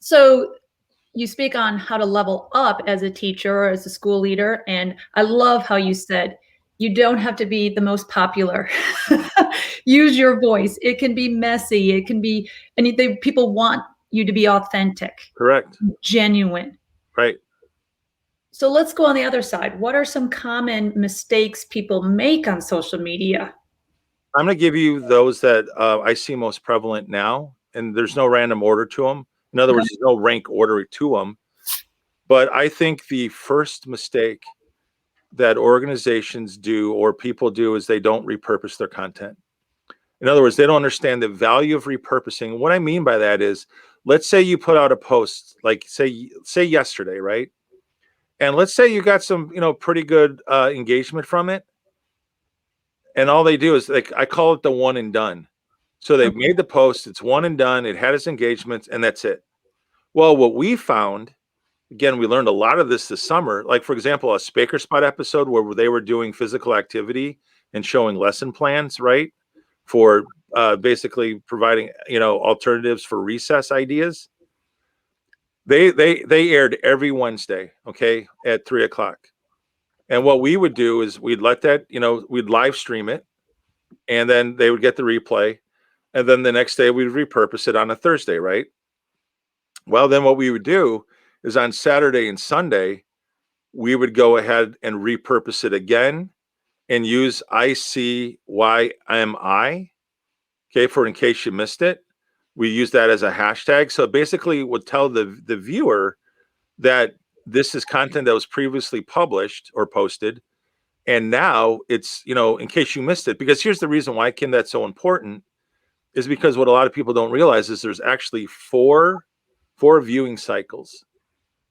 So you speak on how to level up as a teacher or as a school leader, and I love how you said you don't have to be the most popular. Use your voice. It can be messy. It can be, and people want you to be authentic, Correct. genuine. Right. So let's go on the other side. What are some common mistakes people make on social media? I'm going to give you those that I see most prevalent now, and there's no random order to them. In other words, there's no rank order to them. But I think the first mistake that organizations do or people do is they don't repurpose their content. In other words, they don't understand the value of repurposing. What I mean by that is, let's say you put out a post, like say yesterday, right? And let's say you got some, pretty good engagement from it. And all they do is, like, I call it the one and done. So they've made the post, it's one and done, it had its engagements, and that's it. Well, what we found, again, we learned a lot of this summer. Like, for example, a Spaker Spot episode where they were doing physical activity and showing lesson plans, right? For basically providing, alternatives for recess ideas. They aired every Wednesday, okay, at 3:00. And what we would do is we'd let that, we'd live stream it, and then they would get the replay. And then the next day we'd repurpose it on a Thursday, right? Well, then what we would do is on Saturday and Sunday, we would go ahead and repurpose it again and use ICYMI, okay, for in case you missed it. We use that as a hashtag. So basically it would tell the viewer that this is content that was previously published or posted. And now it's, in case you missed it, because here's the reason why, Kim, that's so important, is because what a lot of people don't realize is there's actually four viewing cycles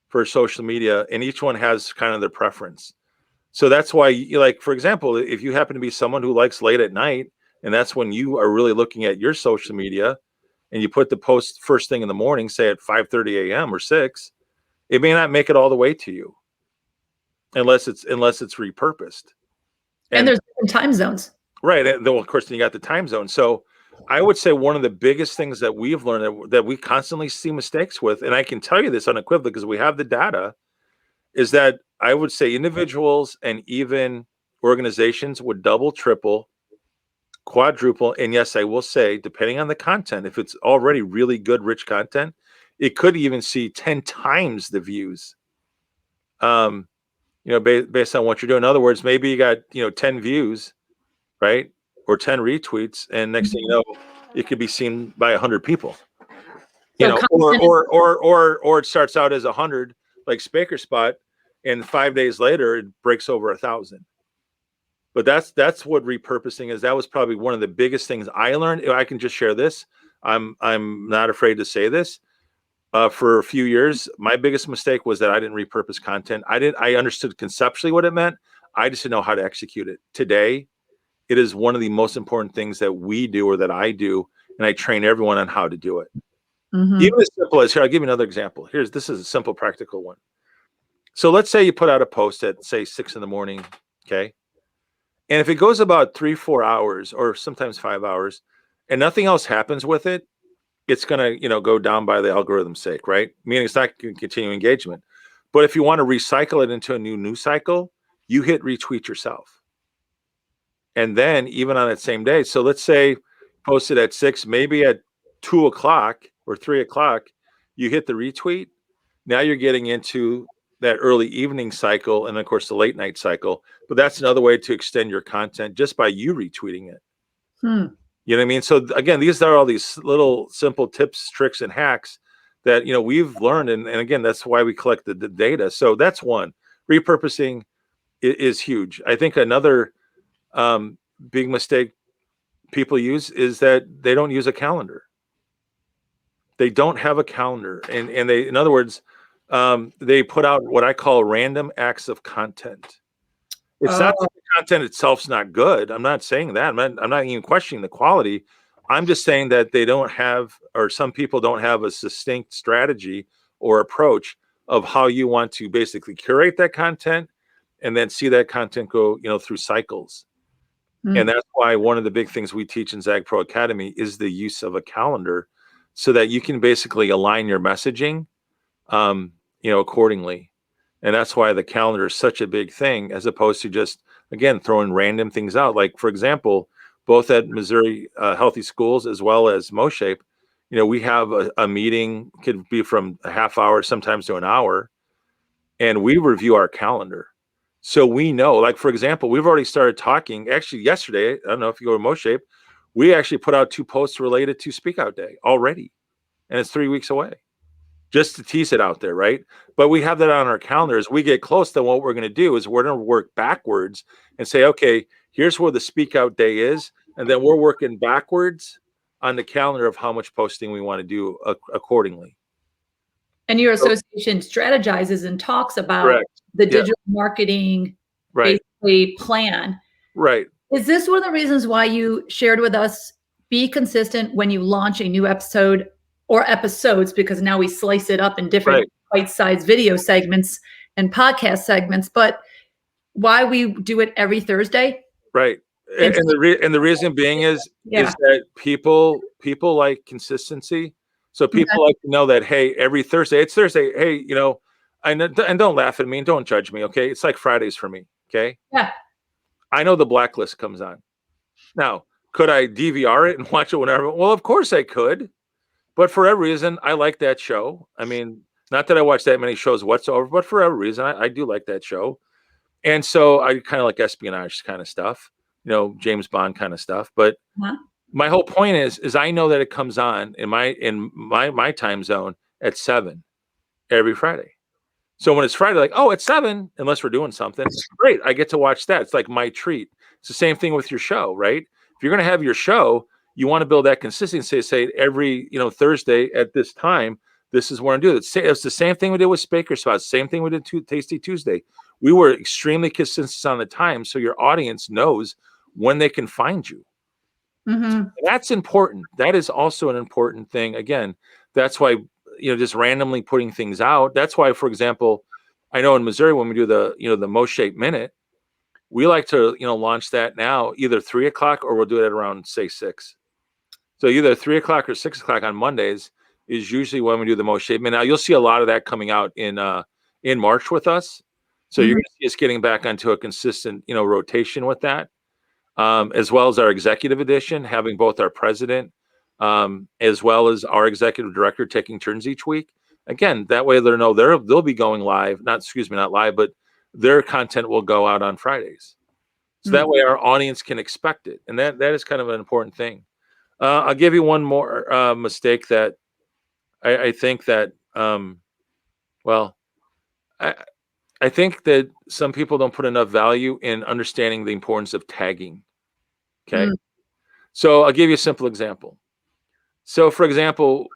for social media, and each one has kind of their preference. So that's why, like, for example, if you happen to be someone who likes late at night, and that's when you are really looking at your social media, and you put the post first thing in the morning, say at 5:30 a.m. or 6, it may not make it all the way to you unless it's repurposed. And there's different time zones. Right. And then, of course, then you got the time zone. So I would say one of the biggest things that we've learned that we constantly see mistakes with, and I can tell you this unequivocally because we have the data, is that I would say individuals and even organizations would double, triple, quadruple. And yes, I will say, depending on the content, if it's already really good, rich content, it could even see 10 times the views. Based on what you're doing. In other words, maybe you got, 10 views, right? Or 10 retweets, and next thing you know, it could be seen by 100 people. Or it starts out as 100, like Spaker Spot, and 5 days later it breaks over 1,000. But that's what repurposing is. That was probably one of the biggest things I learned. I can just share this. I'm not afraid to say this. For a few years, my biggest mistake was that I didn't repurpose content. I understood conceptually what it meant. I just didn't know how to execute it. Today, it is one of the most important things that we do, or that I do, and I train everyone on how to do it. Mm-hmm. Even as simple as, here, I'll give you another example. This is a simple, practical one. So let's say you put out a post at, say, 6 a.m, okay? And if it goes about 3-4 hours, or sometimes 5 hours, and nothing else happens with it, it's going to, go down by the algorithm's sake, right? Meaning it's not going to continue engagement. But if you want to recycle it into a new news cycle, you hit retweet yourself. And then even on that same day, so let's say posted at 6, maybe at 2:00 or 3:00, you hit the retweet. Now you're getting into that early evening cycle, and of course the late night cycle. But that's another way to extend your content, just by you retweeting it. You know what I mean? So again, these are all these little simple tips, tricks, and hacks that, we've learned. And again, that's why we collect the data. So that's one. Repurposing is huge. I think another big mistake people use is that they don't use a calendar. They don't have a calendar. And they, in other words, they put out what I call random acts of content. It's not that the content itself's not good. I'm not saying that. I'm not even questioning the quality. I'm just saying that they don't have, or some people don't have, a succinct strategy or approach of how you want to basically curate that content and then see that content go, through cycles. And that's why one of the big things we teach in Zag Pro Academy is the use of a calendar, so that you can basically align your messaging, accordingly. And that's why the calendar is such a big thing, as opposed to just, again, throwing random things out. Like, for example, both at Missouri Healthy Schools as well as MoShape, we have a meeting, could be from a half hour, sometimes to an hour, and we review our calendar. So we know, like, for example, we've already started talking. Actually, yesterday, I don't know if you go to MoShape, we actually put out 2 posts related to Speak Out Day already, and it's 3 weeks away, just to tease it out there, right? But we have that on our calendars. We get close, then what we're going to do is we're going to work backwards and say, okay, here's where the Speak Out Day is, and then we're working backwards on the calendar of how much posting we want to do accordingly. And your association strategizes and talks about Correct. the digital marketing basically plan. Right. Is this one of the reasons why you shared with us, be consistent when you launch a new episode or episodes, because now we slice it up in different bite-sized video segments and podcast segments, but why we do it every Thursday? Right. And the reason being is that people like consistency. So people like to know that, hey, every Thursday, it's Thursday. Hey, and don't laugh at me and don't judge me. Okay. It's like Fridays for me. Okay. Yeah. I know the Blacklist comes on. Now, could I DVR it and watch it whenever? Well, of course I could. But for every reason, I like that show. I mean, not that I watch that many shows whatsoever, but for every reason, I do like that show. And so I kind of like espionage kind of stuff, James Bond kind of stuff. But my whole point is I know that it comes on in my time zone at 7 every Friday. So when it's Friday, like, oh, it's 7, unless we're doing something, great. I get to watch that. It's like my treat. It's the same thing with your show, right? If you're going to have your show, you want to build that consistency. Say every Thursday at this time, this is where I'm doing it. It's the same thing we did with Spaker Spots. Same thing we did Tasty Tuesday. We were extremely consistent on the time, so your audience knows when they can find you. Mm-hmm. That's important. That is also an important thing. Again, that's why just randomly putting things out. That's why, for example, I know in Missouri when we do the the MoShape Minute, we like to launch that now either 3 o'clock or we'll do it at around say 6. So either 3 o'clock or 6 o'clock on Mondays is usually when we do the MoShape Minute. Now you'll see a lot of that coming out in March with us. So you're going to see us getting back onto a consistent rotation with that, as well as our executive edition, having both our president as well as our executive director taking turns each week. Again, that way they'll be going live. Not live, but their content will go out on Fridays. So that way our audience can expect it. And that is kind of an important thing. I'll give you one more mistake that I think that, I think that some people don't put enough value in understanding the importance of tagging. Okay. So I'll give you a simple example. So for example,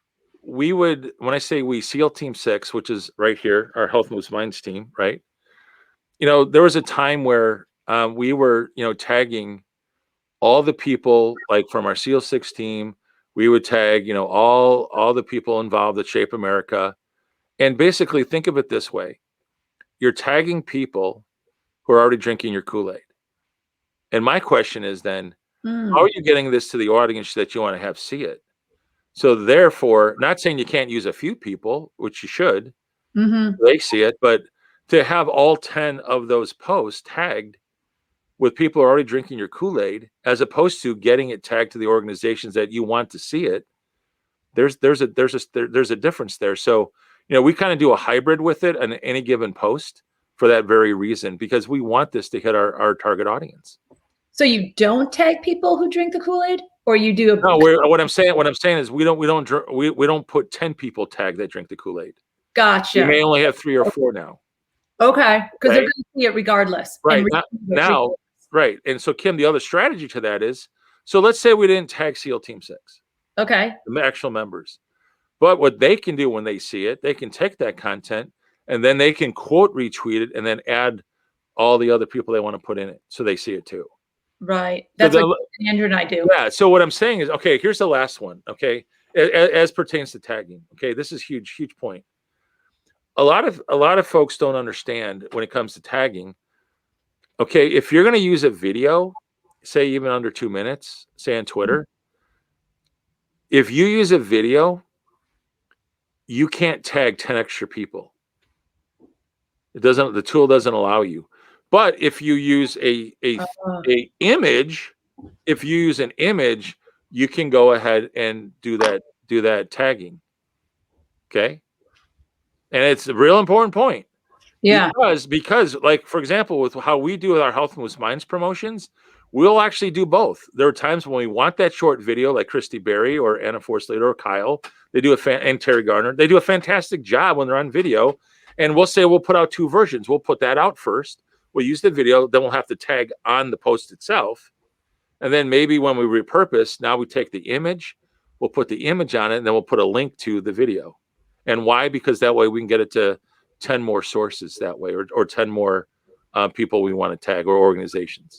when I say we, SEAL Team 6, which is right here, our Health Moves Minds team, right? There was a time where we were, tagging all the people like from our SEAL 6 team. We would tag, all the people involved at Shape America. And basically think of it this way. You're tagging people who are already drinking your Kool-Aid. And my question is then, how are you getting this to the audience that you want to have see it? So therefore, not saying you can't use a few people, which you should, they see it, but to have all 10 of those posts tagged with people who are already drinking your Kool-Aid, as opposed to getting it tagged to the organizations that you want to see it, there's a difference there. So, we kind of do a hybrid with it on any given post for that very reason, because we want this to hit our target audience. So you don't tag people who drink the Kool-Aid, or you do? No, what I'm saying is we don't put 10 people tagged that drink the Kool-Aid. Gotcha. We may only have 3 or 4 now. Okay, because they're going to see it regardless. Right. Now, right. And so, Kim, the other strategy to that is, so let's say we didn't tag SEAL Team 6. Okay. The actual members. But what they can do when they see it, they can take that content and then they can quote retweet it and then add all the other people they want to put in it so they see it too. Right. That's what Andrew and I do. Yeah. So what I'm saying is, okay, here's the last one. Okay. As pertains to tagging. Okay. This is huge point. A lot of folks don't understand when it comes to tagging. Okay. If you're going to use a video, say even under 2 minutes, say on Twitter, if you use a video you can't tag 10 extra people. The tool doesn't allow you. But if you use Uh, a image, if you use an image, you can go ahead and do that tagging. Okay. And it's a real important point yeah. because like, for example, with how we do our Health Moves Minds promotions, we'll actually do both. There are times when we want that short video, like Christy Berry or Anna Forslater or Kyle. They do and Terry Garner. They do a fantastic job when they're on video. And we'll say we'll put out 2 versions. We'll put that out first. We'll use the video. Then we'll have to tag on the post itself. And then maybe when we repurpose, now we take the image, we'll put the image on it, and then we'll put a link to the video. And why? Because that way we can get it to 10 more sources that way, or 10 more people we want to tag, or organizations.